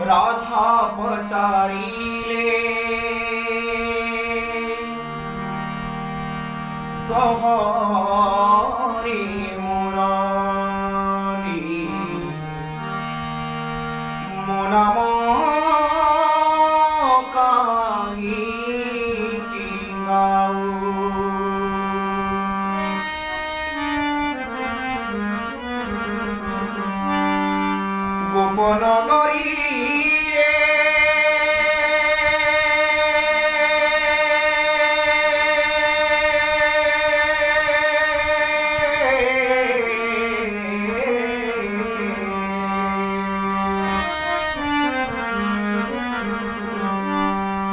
राधा पचारिले कहरे मुरारी मोनाम काहिकी गाऊ गोपन गरी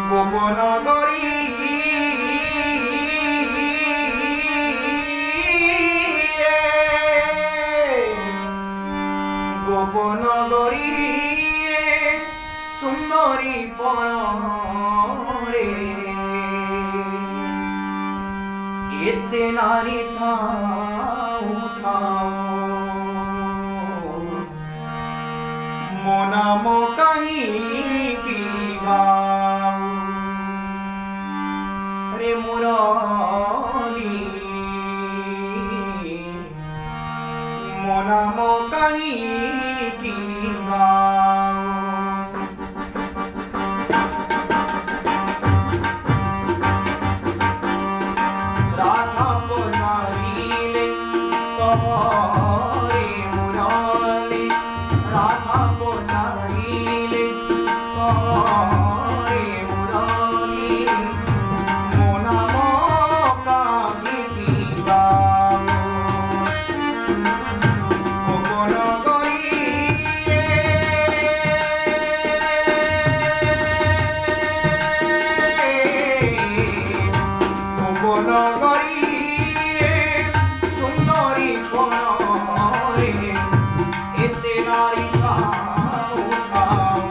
गोपन गरी गोपन गरी सुंदरी पणरे एते नारी थाऊ थाऊ मो नाम काहिकी गाऊ रे मुरारी मो नाम काहिकी गाऊ राधा पचारिले कहरे मुरारी राधा पचारिले कहरे मुरारी मो नाम काहिकी गाऊ गोपन गरी गोपन गरी सुंदरी पणरे एते नारी थाऊ थाऊ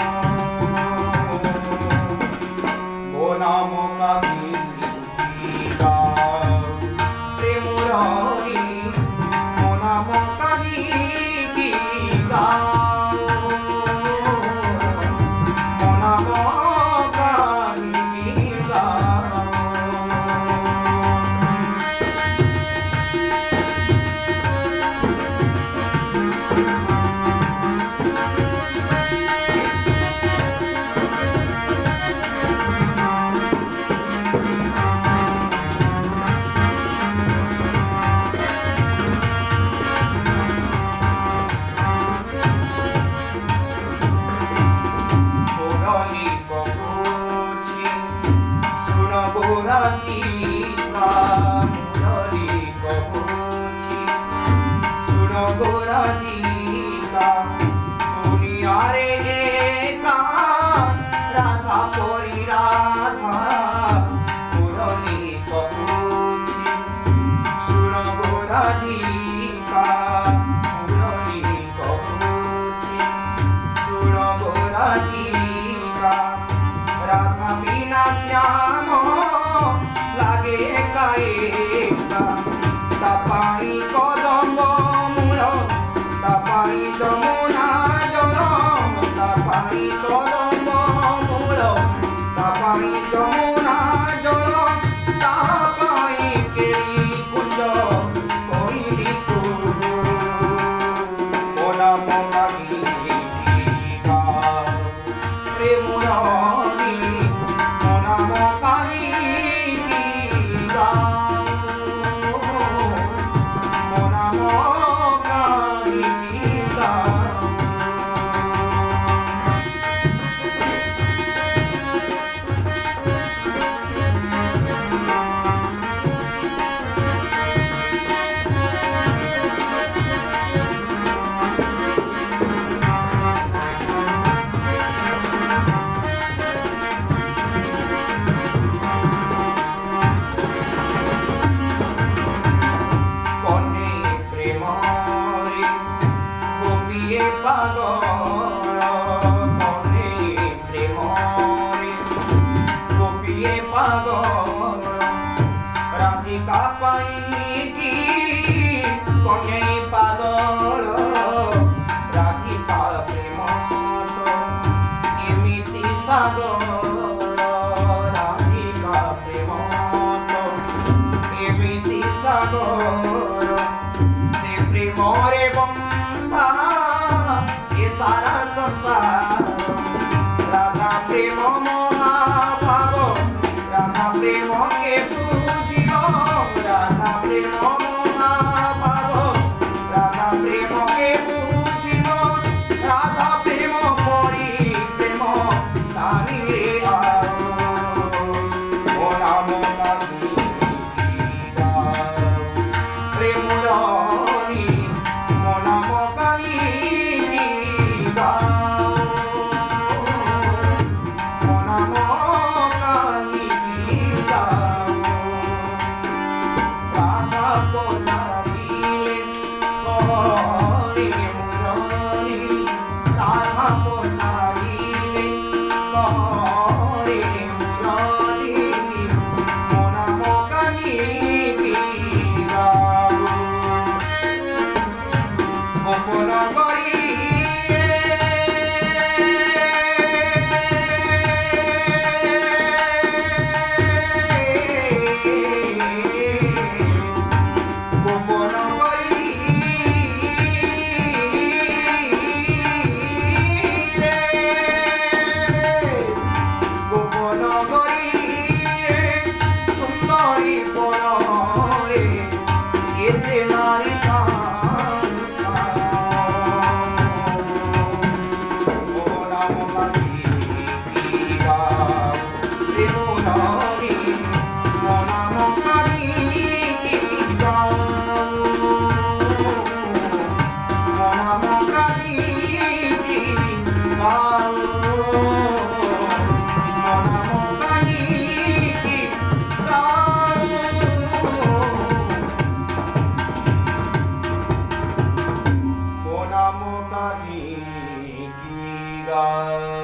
मो नाम काहिकी गाऊ रे मुरारी मो नाम काहिकी गाऊ मो नाम काहिकी गाऊ मुरली कहुछि सुन गौराधिका मुरली कहुछि सुन गौराधिका दुनिया रे एका राधा परी राधा मुरली कहुछि सुन गौराधिका मुरली कहुछि सुन गौराधिका राधा बिना श्याम लागे काएका तापाई कदम्ब मूल तापाई जमुना जल तापाई कदम्ब मूल तापाई जमुना जल तापाई केली कुंज कोइली कुरु मो नाम काहिकी गाऊ रे मुरारी मो नाम काहिकी गाऊ मो नाम काहिकी गाऊ पागल मने प्रेमरे गोपिए पागल राधिका पाई की कने पागल राधिका प्रेम तो সাগর সে প্রেমরে বন্ধা এ সারা সংসার রাধা প্রেম মহাভাব রাধা প্রেমকে বুঝিব রাধা প্রেম মহাভাব রাধা প্রেমকে বুঝিব রাধা প্রেম পরি প্রেম তারিরে ও নাম কালী প্রেমরণী ও নাম কালী ও নাম কালী রাধা পচারিলে কহরে মুরলী রাধা পচারিলে কহরে মুরলী ও নাম কালী গোপন করি গোপন করি গোপন করি সুন্দরী পরে এতে নারী Kira